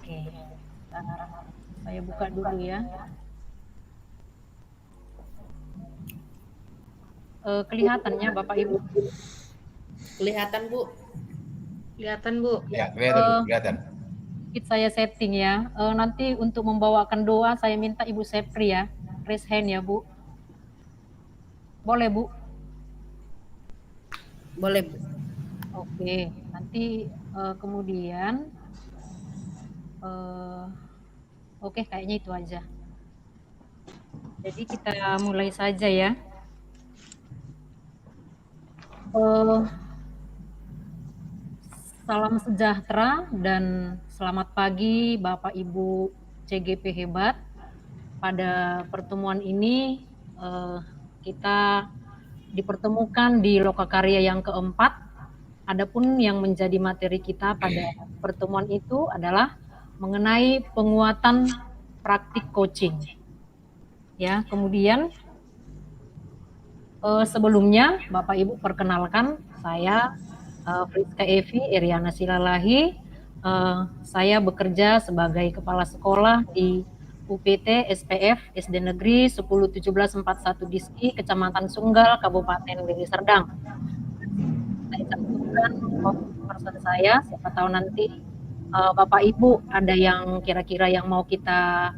Oke, saya buka dulu ya. Kelihatannya Bapak Ibu? Kelihatan, Bu. Kelihatan, Bu? Ya, kelihatan, Bu, kelihatan. Saya setting ya. Nanti untuk membawakan doa saya minta Ibu Sepri ya. Raise hand ya, Bu. Boleh, Bu? Boleh, Bu. Oke, nanti kemudian oke, kayaknya itu aja. Jadi kita mulai saja ya. Salam sejahtera dan selamat pagi Bapak Ibu CGP hebat. Pada pertemuan ini kita dipertemukan di Lokakarya yang keempat. Adapun yang menjadi materi kita pada pertemuan itu adalah mengenai penguatan praktik coaching. Ya, kemudian sebelumnya Bapak Ibu perkenalkan saya Friska Evi Iriana Silalahi. Saya bekerja sebagai kepala sekolah di UPT SPF SD Negeri 101741 Diski, Kecamatan Sunggal, Kabupaten Deli Serdang. Saya cantumkan person saya, siapa tahu nanti Bapak Ibu ada yang kira-kira yang mau kita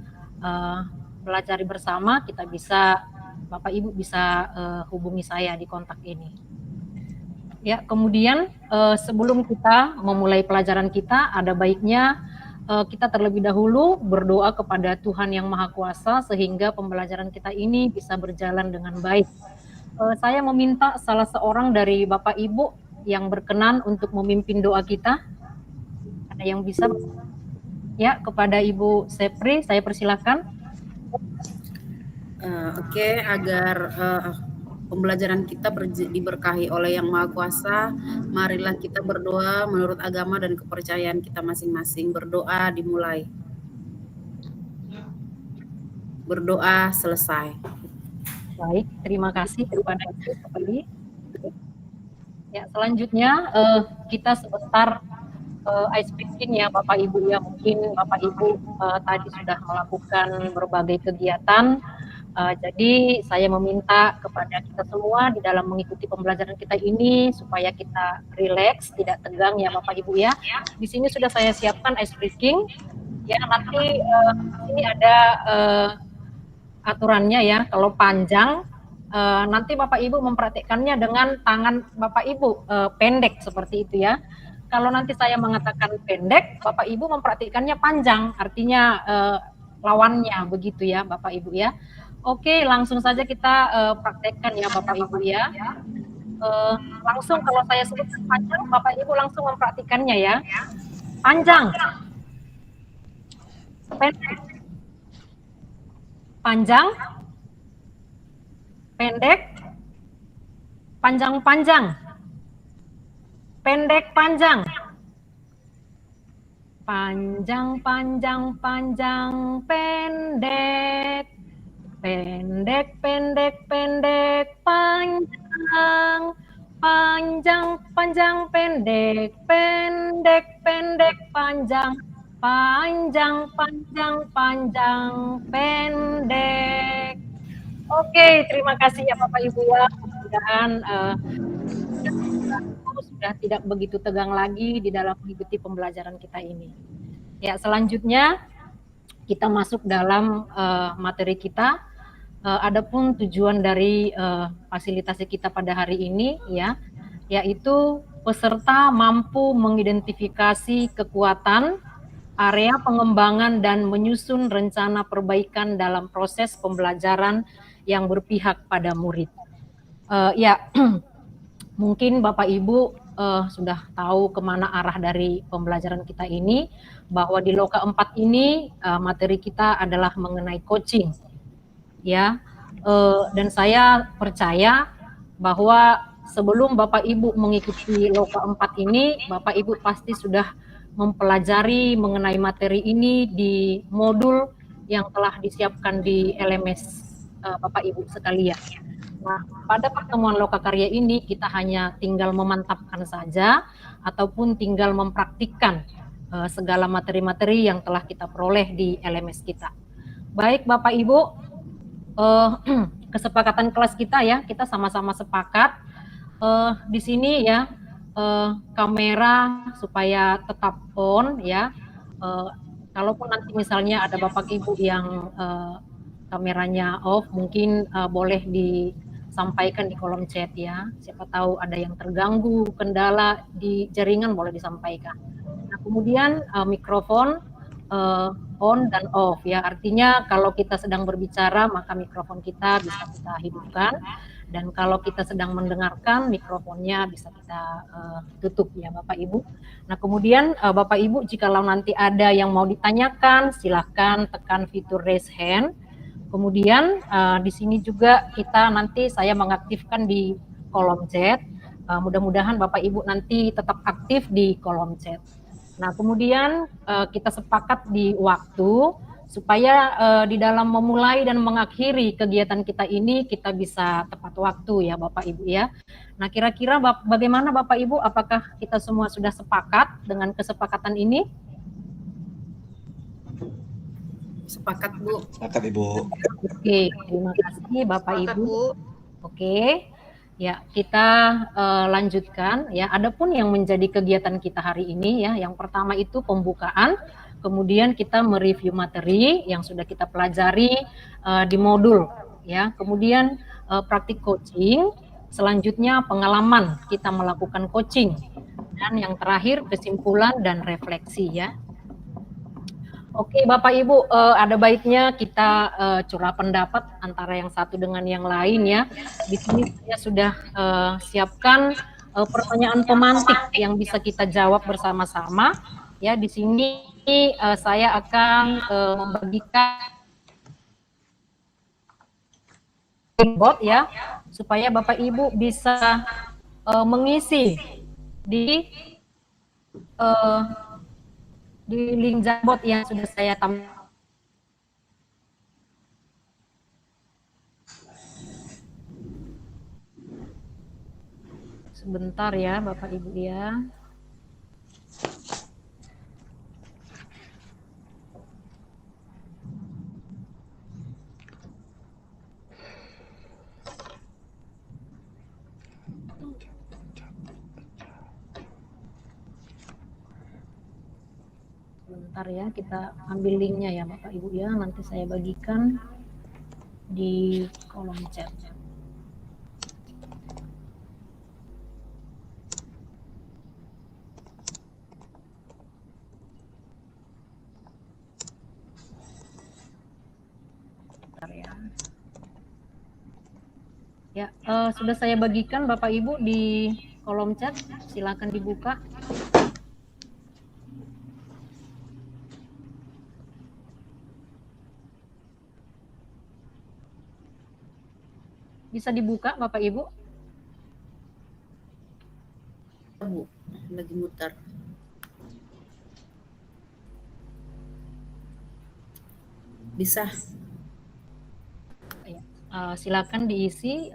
pelajari bersama, kita bisa Bapak Ibu bisa hubungi saya di kontak ini. Ya, kemudian sebelum kita memulai pelajaran kita, ada baiknya kita terlebih dahulu berdoa kepada Tuhan Yang Maha Kuasa sehingga pembelajaran kita ini bisa berjalan dengan baik. Saya meminta salah seorang dari Bapak Ibu yang berkenan untuk memimpin doa kita. Ada yang bisa? Ya, kepada Ibu Sepri, saya persilakan. Oke, agar pembelajaran kita diberkahi oleh Yang Maha Kuasa, marilah kita berdoa menurut agama dan kepercayaan kita masing-masing. Berdoa dimulai. Berdoa selesai. Baik, terima kasih kepada Ibu Sepri. Ya, selanjutnya kita sebentar ice breaking ya Bapak Ibu ya. Mungkin Bapak Ibu tadi sudah melakukan berbagai kegiatan. Jadi saya meminta kepada kita semua di dalam mengikuti pembelajaran kita ini supaya kita rileks, tidak tegang ya Bapak Ibu ya. Di sini sudah saya siapkan ice breaking. Ya, nanti ini ada aturannya ya. Kalau panjang nanti Bapak Ibu mempraktikkannya dengan tangan Bapak Ibu pendek seperti itu ya. Kalau nanti saya mengatakan pendek, Bapak Ibu mempraktikkannya panjang, artinya lawannya begitu ya Bapak Ibu ya. Oke, langsung saja kita praktekkan ya Bapak Ibu ya. Langsung kalau saya sebutkan panjang, Bapak Ibu langsung mempraktikkannya ya. Panjang, pendek, panjang, pendek, panjang-panjang, pendek-panjang, panjang-panjang-panjang, pendek, pendek-pendek-pendek, panjang, panjang-panjang, pendek, pendek-pendek, panjang, panjang-panjang-panjang, pendek. Oke, terima kasih ya Bapak Ibu ya. Mudah-mudahan sudah tidak begitu tegang lagi di dalam mengikuti pembelajaran kita ini. Ya, selanjutnya kita masuk dalam materi kita. Adapun tujuan dari fasilitasi kita pada hari ini ya, yaitu peserta mampu mengidentifikasi kekuatan, area pengembangan dan menyusun rencana perbaikan dalam proses pembelajaran yang berpihak pada murid. Ya, mungkin Bapak Ibu sudah tahu kemana arah dari pembelajaran kita ini, bahwa di Loka 4 ini materi kita adalah mengenai coaching. Ya, dan saya percaya bahwa sebelum Bapak Ibu mengikuti Loka 4 ini, Bapak Ibu pasti sudah mempelajari mengenai materi ini di modul yang telah disiapkan di LMS Bapak Ibu sekalian. Nah, pada pertemuan Lokakarya ini kita hanya tinggal memantapkan saja ataupun tinggal mempraktikkan segala materi-materi yang telah kita peroleh di LMS kita. Baik Bapak Ibu, kesepakatan kelas kita ya, kita sama-sama sepakat di sini ya, kamera supaya tetap on ya. Kalaupun nanti misalnya ada Bapak Ibu yang kameranya off, mungkin boleh disampaikan di kolom chat ya. Siapa tahu ada yang terganggu, kendala di jaringan boleh disampaikan. Nah, kemudian mikrofon on dan off ya. Artinya kalau kita sedang berbicara maka mikrofon kita bisa kita hidupkan, dan kalau kita sedang mendengarkan mikrofonnya bisa kita tutup ya Bapak Ibu. Nah, kemudian Bapak Ibu jikalau nanti ada yang mau ditanyakan silahkan tekan fitur raise hand. Kemudian di sini juga kita nanti saya mengaktifkan di kolom chat. Mudah-mudahan Bapak Ibu nanti tetap aktif di kolom chat. Nah, kemudian kita sepakat di waktu supaya di dalam memulai dan mengakhiri kegiatan kita ini kita bisa tepat waktu ya Bapak Ibu ya. Nah, kira-kira bagaimana Bapak Ibu, apakah kita semua sudah sepakat dengan kesepakatan ini? Sepakat, Bu. Sepakat, Ibu. Oke, terima kasih Bapak Sepakat, Ibu. Bu. Oke. Ya, kita lanjutkan ya. Adapun yang menjadi kegiatan kita hari ini ya, yang pertama itu pembukaan, kemudian kita mereview materi yang sudah kita pelajari di modul ya. Kemudian praktik coaching, selanjutnya pengalaman kita melakukan coaching, dan yang terakhir kesimpulan dan refleksi ya. Oke Bapak Ibu, ada baiknya kita curah pendapat antara yang satu dengan yang lain ya. Di sini saya sudah siapkan pertanyaan pemantik yang bisa kita jawab bersama-sama. Ya, di sini saya akan membagikan bot ya, supaya Bapak Ibu bisa mengisi di link Jamboard yang sudah saya tampilkan. Sebentar ya Bapak Ibu ya. Sebentar ya, kita ambil linknya ya Bapak Ibu ya, nanti saya bagikan di kolom chat. Sebentar ya. Ya, sudah saya bagikan Bapak Ibu di kolom chat, silakan dibuka. Bisa dibuka Bapak Ibu? Bu, lagi muter. Bisa. Ya, silakan diisi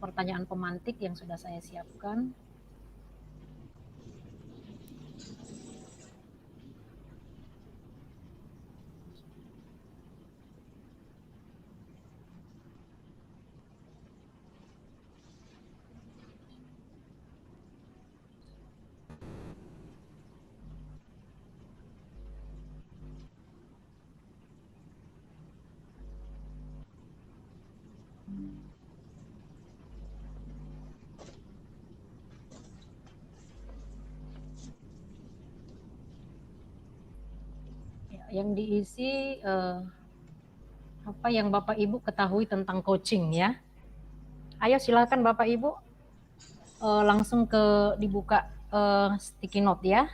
pertanyaan pemantik yang sudah saya siapkan. Yang diisi apa yang Bapak Ibu ketahui tentang coaching ya. Ayo silakan Bapak Ibu langsung dibuka sticky note ya.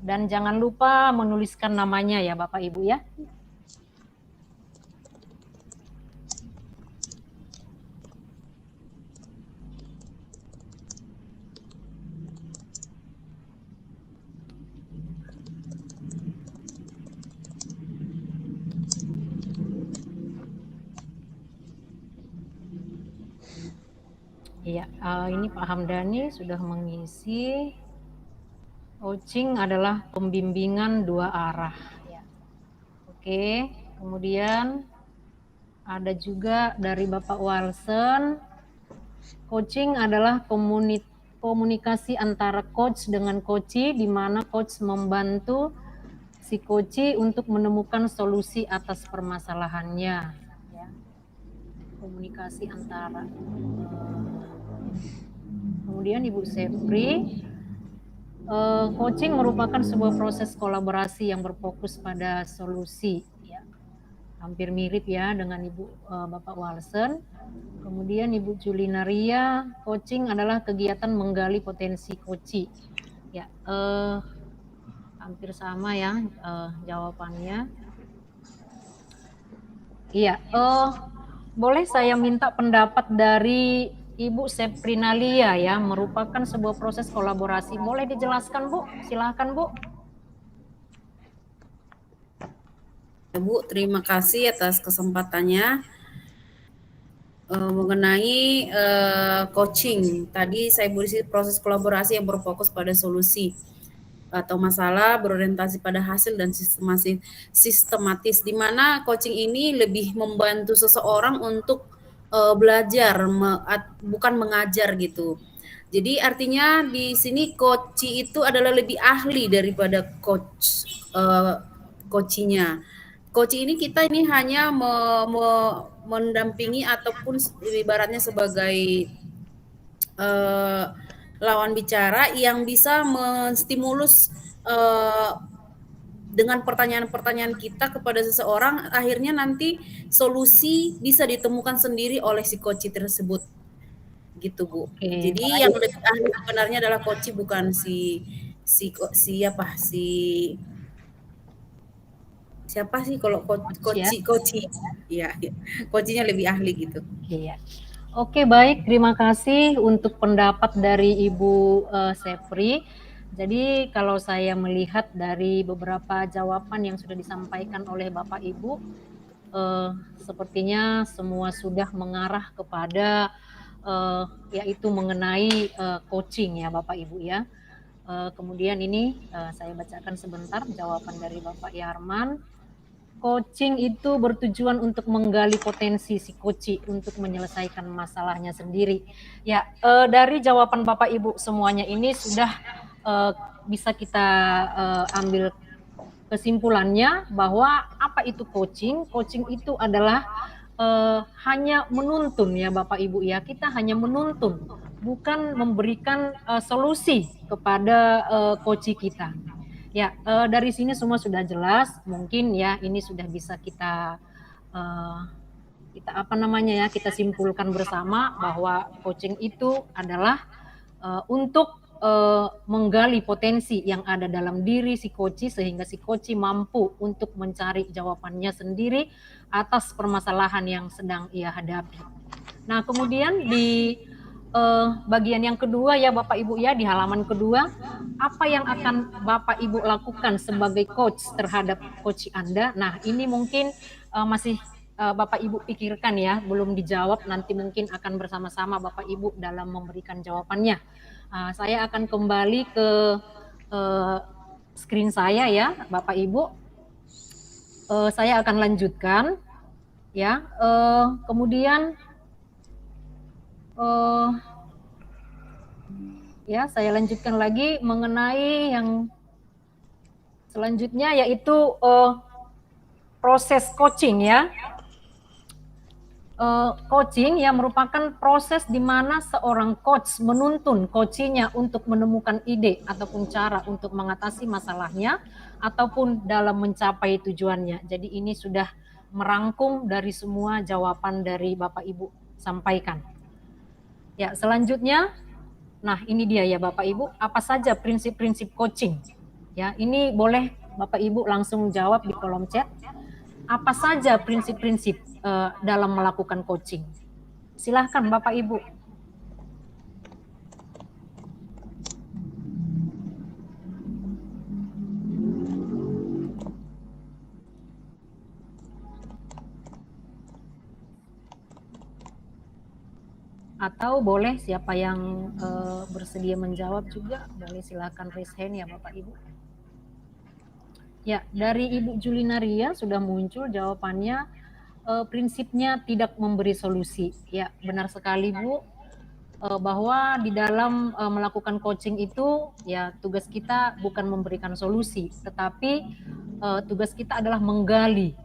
Dan jangan lupa menuliskan namanya ya Bapak Ibu ya. Iya, ini Pak Hamdani sudah mengisi. Coaching adalah pembimbingan dua arah. Ya. Oke, kemudian ada juga dari Bapak Walsen, coaching adalah komunikasi antara coach dengan coachee, di mana coach membantu si coachee untuk menemukan solusi atas permasalahannya. Ya. Komunikasi antara. Kemudian Ibu Sepri, coaching merupakan sebuah proses kolaborasi yang berfokus pada solusi. Ya. Hampir mirip ya dengan Bapak Walsen. Kemudian Ibu Julinaria, coaching adalah kegiatan menggali potensi coachee. Ya, hampir sama ya jawabannya. Iya, boleh saya minta pendapat dari Ibu Seprinalia ya, merupakan sebuah proses kolaborasi. Boleh dijelaskan Bu? Silakan Bu. Bu, terima kasih atas kesempatannya. Mengenai coaching, tadi saya berisi proses kolaborasi yang berfokus pada solusi atau masalah, berorientasi pada hasil dan sistematis, di mana coaching ini lebih membantu seseorang untuk belajar, bukan mengajar gitu. Jadi artinya di sini coachee itu adalah lebih ahli daripada coachinya. Coachee ini kita ini hanya mendampingi ataupun ibaratnya sebagai lawan bicara yang bisa menstimulus dengan pertanyaan-pertanyaan kita kepada seseorang, akhirnya nanti solusi bisa ditemukan sendiri oleh si coachee tersebut, gitu Bu. Oke, Jadi baik. yang lebih ahli sebenarnya adalah coachee, bukan siapa sih kalau coachee ya, coachee-nya lebih ahli gitu. Iya. Oke, baik, terima kasih untuk pendapat dari Ibu Sepri. Jadi kalau saya melihat dari beberapa jawaban yang sudah disampaikan oleh Bapak Ibu, sepertinya semua sudah mengarah kepada yaitu mengenai coaching ya Bapak Ibu ya. Kemudian ini saya bacakan sebentar jawaban dari Bapak Yarman. Coaching itu bertujuan untuk menggali potensi si coachee untuk menyelesaikan masalahnya sendiri. Ya, dari jawaban Bapak Ibu semuanya ini sudah bisa kita ambil kesimpulannya bahwa apa itu coaching? Coaching itu adalah hanya menuntun ya Bapak Ibu ya. Kita hanya menuntun, bukan memberikan solusi kepada coachee kita. Ya, dari sini semua sudah jelas. Mungkin ya ini sudah bisa kita kita simpulkan bersama bahwa coaching itu adalah untuk menggali potensi yang ada dalam diri si coachee sehingga si coachee mampu untuk mencari jawabannya sendiri atas permasalahan yang sedang ia hadapi. Nah, kemudian di bagian yang kedua ya Bapak Ibu ya, di halaman kedua, apa yang akan Bapak Ibu lakukan sebagai coach terhadap coach Anda? Nah, ini mungkin masih Bapak Ibu pikirkan ya, belum dijawab, nanti mungkin akan bersama-sama Bapak Ibu dalam memberikan jawabannya. Saya akan kembali ke screen saya ya Bapak Ibu. Saya akan lanjutkan ya, kemudian ya saya lanjutkan lagi mengenai yang selanjutnya yaitu proses coaching ya. Coaching yang merupakan proses di mana seorang coach menuntun coachee-nya untuk menemukan ide ataupun cara untuk mengatasi masalahnya ataupun dalam mencapai tujuannya. Jadi ini sudah merangkum dari semua jawaban dari Bapak Ibu sampaikan. Ya, selanjutnya, nah ini dia ya Bapak Ibu, apa saja prinsip-prinsip coaching? Ya, ini boleh Bapak Ibu langsung jawab di kolom chat. Apa saja prinsip-prinsip dalam melakukan coaching? Silahkan Bapak Ibu. Atau boleh siapa yang bersedia menjawab juga, boleh silakan raise hand ya Bapak Ibu. Ya, dari Ibu Julinaria sudah muncul jawabannya, prinsipnya tidak memberi solusi. Ya, benar sekali Bu, bahwa di dalam melakukan coaching itu ya tugas kita bukan memberikan solusi, tetapi tugas kita adalah menggali,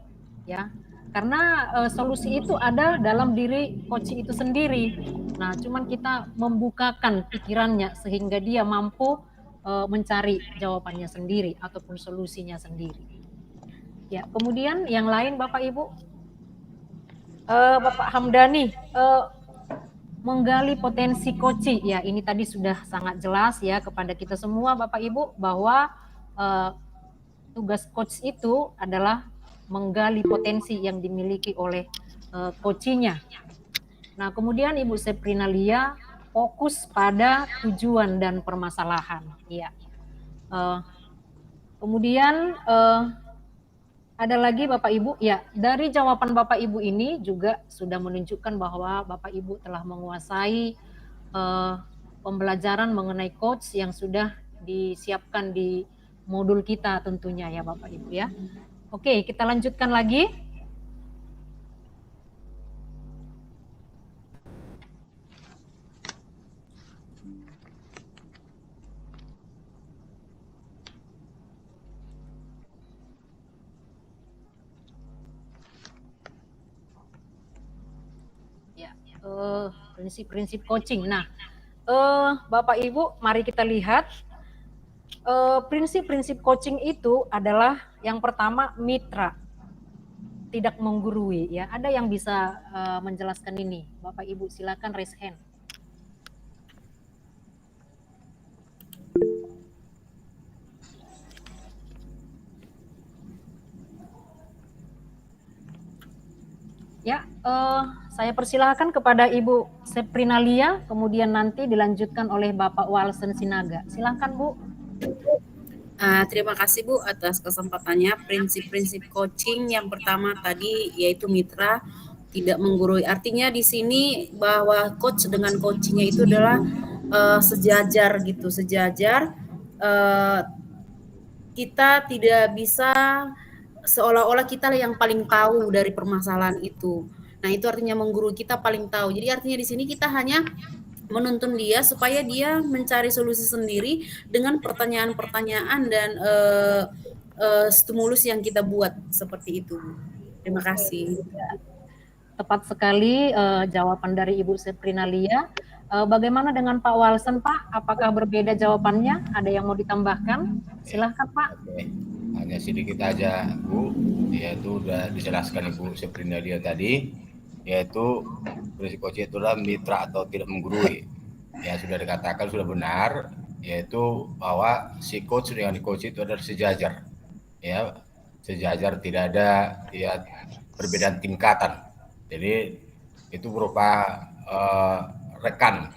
ya. Karena solusi itu ada dalam diri coaching itu sendiri. Nah, cuman kita membukakan pikirannya sehingga dia mampu mencari jawabannya sendiri ataupun solusinya sendiri. Ya, kemudian yang lain Bapak Ibu, Bapak Hamdani, menggali potensi koci, ya ini tadi sudah sangat jelas ya kepada kita semua Bapak Ibu bahwa tugas coach itu adalah menggali potensi yang dimiliki oleh coachnya. Nah, kemudian Ibu Seprinalia fokus pada tujuan dan permasalahan. Ya. Kemudian ada lagi Bapak Ibu, ya dari jawaban Bapak Ibu ini juga sudah menunjukkan bahwa Bapak Ibu telah menguasai pembelajaran mengenai coach yang sudah disiapkan di modul kita tentunya ya Bapak Ibu ya. Oke, kita lanjutkan lagi. Ya, prinsip-prinsip coaching. Nah, Bapak Ibu, mari kita lihat prinsip-prinsip coaching itu adalah yang pertama mitra, tidak menggurui ya. Ada yang bisa menjelaskan ini? Bapak Ibu silakan raise hand. Ya, saya persilahkan kepada Ibu Seprinalia, kemudian nanti dilanjutkan oleh Bapak Walsen Sinaga. Silakan Bu. Terima kasih Bu atas kesempatannya. Prinsip-prinsip coaching yang pertama tadi yaitu mitra, tidak menggurui. Artinya di sini bahwa coach dengan coachingnya itu adalah sejajar gitu, sejajar. Kita tidak bisa seolah-olah kita yang paling tahu dari permasalahan itu. Nah, itu artinya menggurui, kita paling tahu. Jadi artinya di sini kita hanya menuntun dia supaya dia mencari solusi sendiri dengan pertanyaan-pertanyaan dan stimulus yang kita buat seperti itu. Terima kasih. Tepat sekali jawaban dari Ibu Seprinalia. Bagaimana dengan Pak Walsen Pak? Apakah berbeda jawabannya? Ada yang mau ditambahkan? Silahkan Pak. Oke. Hanya sedikit aja Bu, yaitu sudah dijelaskan Ibu Seprinalia tadi, yaitu prinsip coaching itu adalah mitra atau tidak menggurui. Ya sudah dikatakan sudah benar, yaitu bahwa si coach dengan coach itu adalah sejajar, ya sejajar, tidak ada ya perbedaan tingkatan. Jadi itu berupa rekan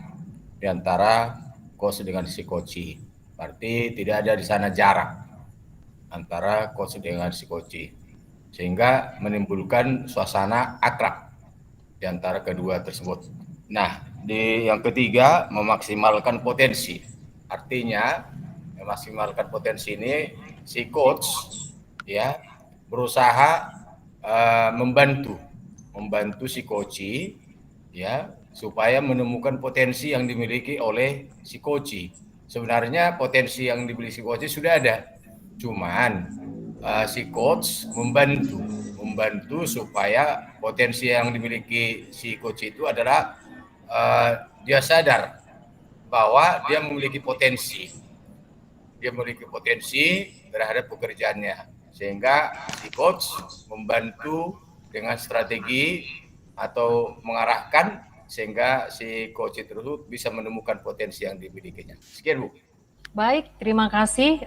di antara coach dengan si coach. Berarti tidak ada di sana jarak antara coach dengan si coach, sehingga menimbulkan suasana akrab di antara kedua tersebut. Nah, di yang ketiga, memaksimalkan potensi. Artinya, memaksimalkan potensi ini si coach ya berusaha membantu si coach ya supaya menemukan potensi yang dimiliki oleh si coach. Sebenarnya potensi yang dimiliki si coach sudah ada, cuman si coach membantu supaya potensi yang dimiliki si coach itu adalah dia sadar bahwa dia memiliki potensi terhadap pekerjaannya, sehingga si coach membantu dengan strategi atau mengarahkan sehingga si coach tersebut bisa menemukan potensi yang dimilikinya. Sekian Bu. Baik, terima kasih.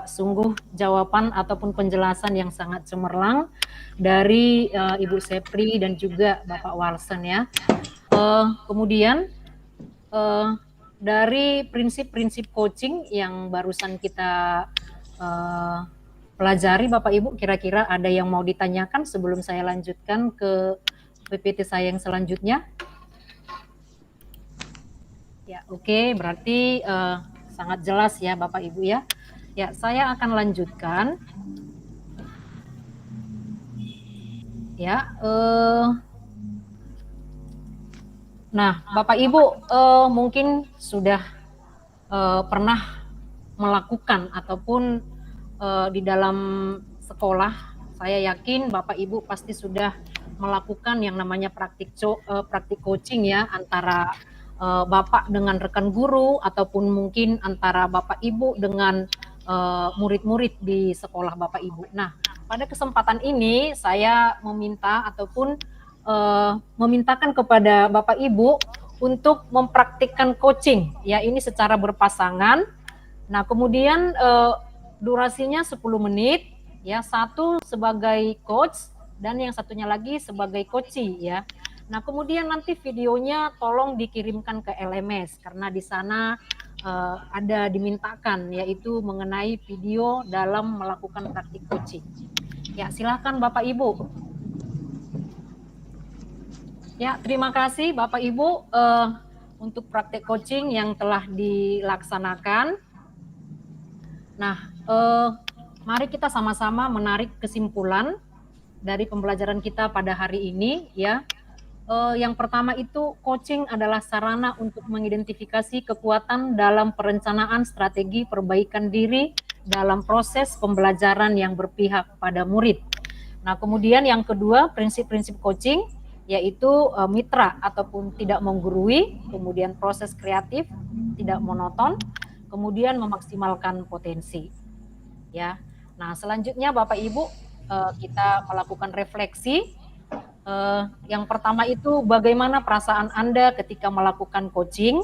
Sungguh jawaban ataupun penjelasan yang sangat cemerlang dari Ibu Sepri dan juga Bapak Walsen ya. Kemudian dari prinsip-prinsip coaching yang barusan kita pelajari Bapak Ibu, kira-kira ada yang mau ditanyakan sebelum saya lanjutkan ke PPT saya yang selanjutnya? Ya, oke, berarti sangat jelas ya Bapak Ibu ya. Ya, saya akan lanjutkan. Ya, nah Bapak Ibu mungkin sudah pernah melakukan ataupun di dalam sekolah, saya yakin Bapak Ibu pasti sudah melakukan yang namanya praktik coaching ya, antara Bapak dengan rekan guru ataupun mungkin antara Bapak Ibu dengan murid-murid di sekolah Bapak Ibu. Nah, pada kesempatan ini saya meminta ataupun memintakan kepada Bapak Ibu untuk mempraktikkan coaching ya, ini secara berpasangan. Nah, kemudian durasinya 10 menit ya, satu sebagai coach dan yang satunya lagi sebagai coachee ya. Nah, kemudian nanti videonya tolong dikirimkan ke LMS karena di sana ada dimintakan yaitu mengenai video dalam melakukan praktik coaching. Ya, silakan Bapak Ibu. Ya, terima kasih Bapak Ibu untuk praktik coaching yang telah dilaksanakan. Nah, mari kita sama-sama menarik kesimpulan dari pembelajaran kita pada hari ini ya. Yang pertama itu, coaching adalah sarana untuk mengidentifikasi kekuatan dalam perencanaan strategi perbaikan diri dalam proses pembelajaran yang berpihak pada murid. Nah, kemudian yang kedua, prinsip-prinsip coaching yaitu mitra ataupun tidak menggurui, kemudian proses kreatif, tidak monoton, kemudian memaksimalkan potensi. Ya. Nah, selanjutnya Bapak Ibu kita melakukan refleksi. Yang pertama itu bagaimana perasaan Anda ketika melakukan coaching.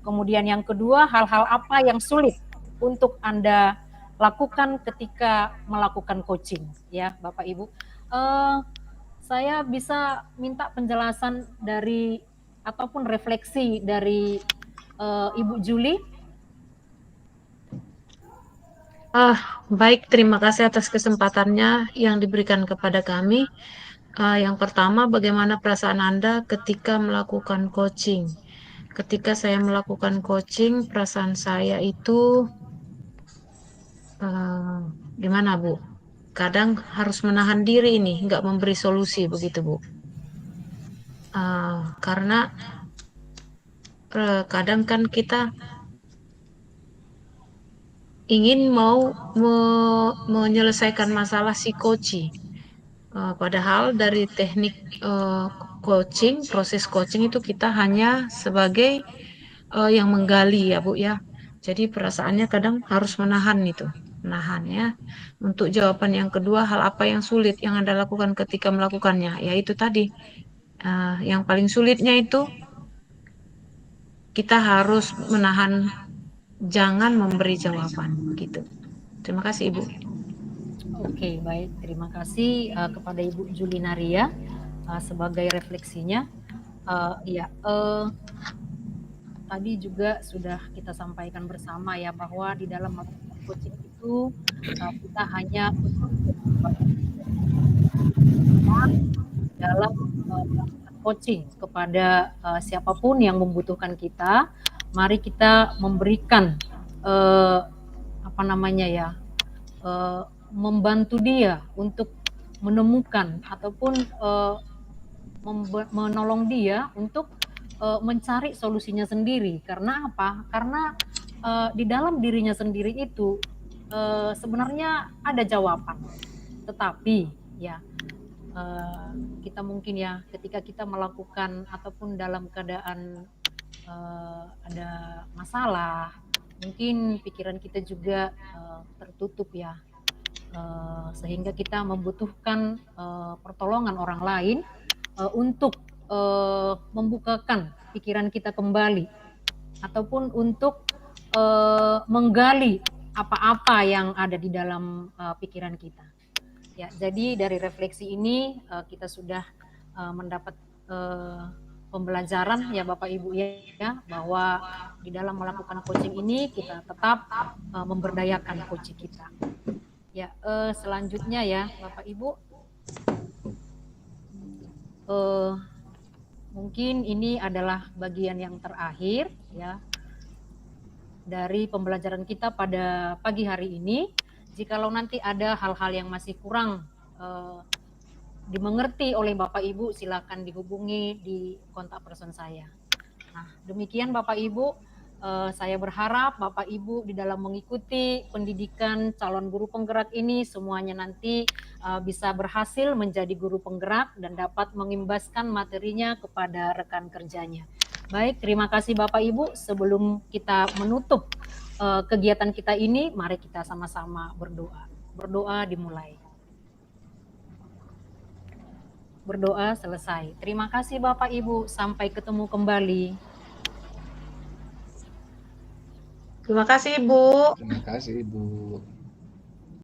Kemudian yang kedua, hal-hal apa yang sulit untuk Anda lakukan ketika melakukan coaching, ya Bapak Ibu. Saya bisa minta penjelasan dari ataupun refleksi dari Ibu Julie. Baik, terima kasih atas kesempatannya yang diberikan kepada kami. Yang pertama, bagaimana perasaan Anda ketika melakukan coaching? Ketika saya melakukan coaching, perasaan saya itu gimana, Bu? Kadang harus menahan diri ini, nggak memberi solusi begitu, Bu. Karena kadang kan kita ingin mau menyelesaikan masalah si coaching. Padahal dari teknik coaching, proses coaching itu kita hanya sebagai yang menggali ya Bu ya. Jadi perasaannya kadang harus menahan itu, menahan ya. Untuk jawaban yang kedua, hal apa yang sulit yang Anda lakukan ketika melakukannya? Yaitu tadi, yang paling sulitnya itu kita harus menahan, jangan memberi jawaban gitu. Terima kasih Ibu. Oke, baik. Terima kasih kepada Ibu Julinaria sebagai refleksinya. Tadi juga sudah kita sampaikan bersama ya bahwa di dalam coaching itu kita hanya dalam melakukan coaching kepada siapapun yang membutuhkan kita. Mari kita memberikan membantu dia untuk menemukan ataupun menolong dia untuk mencari solusinya sendiri. Karena apa? Karena di dalam dirinya sendiri itu sebenarnya ada jawaban. Tetapi ya kita mungkin ya ketika kita melakukan ataupun dalam keadaan ada masalah, mungkin pikiran kita juga tertutup ya, sehingga kita membutuhkan pertolongan orang lain untuk membukakan pikiran kita kembali ataupun untuk menggali apa-apa yang ada di dalam pikiran kita. Ya, jadi dari refleksi ini kita sudah mendapat pembelajaran ya Bapak Ibu ya, bahwa di dalam melakukan coaching ini kita tetap memberdayakan coaching kita. Ya, selanjutnya ya Bapak Ibu, mungkin ini adalah bagian yang terakhir ya dari pembelajaran kita pada pagi hari ini. Jikalau nanti ada hal-hal yang masih kurang dimengerti oleh Bapak Ibu, silakan dihubungi di kontak person saya. Nah, demikian Bapak Ibu, saya berharap Bapak Ibu di dalam mengikuti pendidikan calon guru penggerak ini semuanya nanti bisa berhasil menjadi guru penggerak dan dapat mengimbaskan materinya kepada rekan kerjanya. Baik, terima kasih Bapak Ibu. Sebelum kita menutup kegiatan kita ini, mari kita sama-sama berdoa. Berdoa dimulai. Berdoa selesai. Terima kasih Bapak Ibu. Sampai ketemu kembali. Terima kasih Ibu. Terima kasih Ibu.